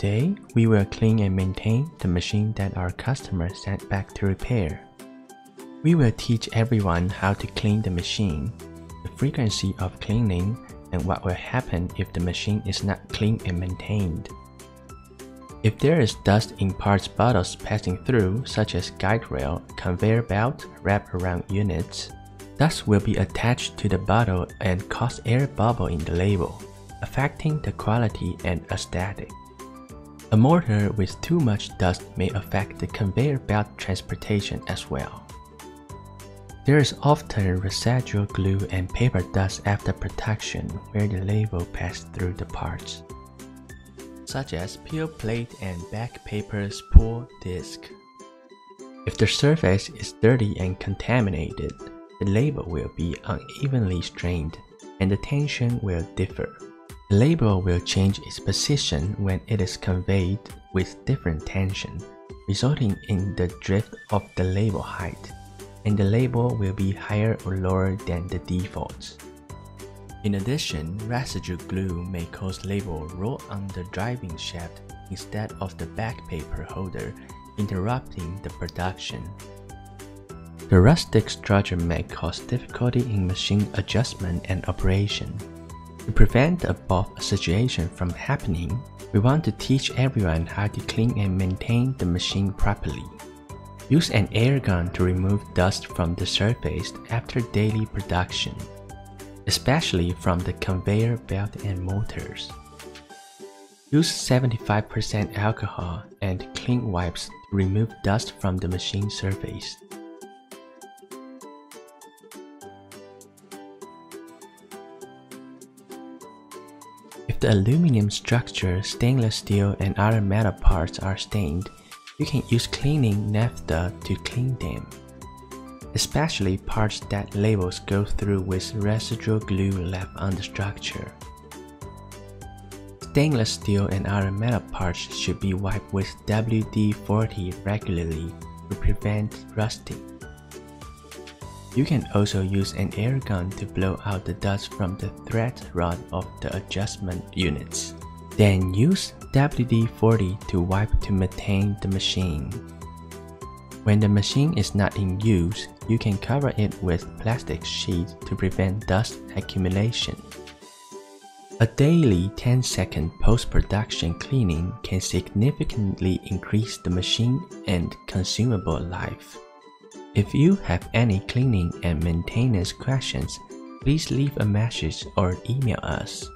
Today, we will clean and maintain the machine that our customer sent back to repair. We will teach everyone how to clean the machine, the frequency of cleaning, and what will happen if the machine is not cleaned and maintained. If there is dust in parts bottles passing through, such as guide rail, conveyor belt, wrap around units, dust will be attached to the bottle and cause air bubble in the label, affecting the quality and aesthetic. A mortar with too much dust may affect the conveyor belt transportation as well. There is often residual glue and paper dust after production where the label passed through the parts, such as peel plate and back paper spool disc. If the surface is dirty and contaminated, the label will be unevenly strained and the tension will differ. The label will change its position when it is conveyed with different tension, resulting in the drift of the label height, and the label will be higher or lower than the defaults. In addition, residue glue may cause label roll on the driving shaft instead of the back paper holder, interrupting the production. The rustic structure may cause difficulty in machine adjustment and operation. To prevent the above situation from happening, we want to teach everyone how to clean and maintain the machine properly. Use an air gun to remove dust from the surface after daily production, especially from the conveyor belt and motors. Use 75% alcohol and clean wipes to remove dust from the machine surface. If the aluminum structure, stainless steel, and other metal parts are stained, you can use cleaning naphtha to clean them, especially parts that labels go through with residual glue left on the structure. Stainless steel and other metal parts should be wiped with WD-40 regularly to prevent rusting. You can also use an air gun to blow out the dust from the thread rod of the adjustment units. Then use WD-40 to wipe to maintain the machine. When the machine is not in use, you can cover it with plastic sheet to prevent dust accumulation. A daily 10-second post-production cleaning can significantly increase the machine and consumable life. If you have any cleaning and maintenance questions, please leave a message or email us.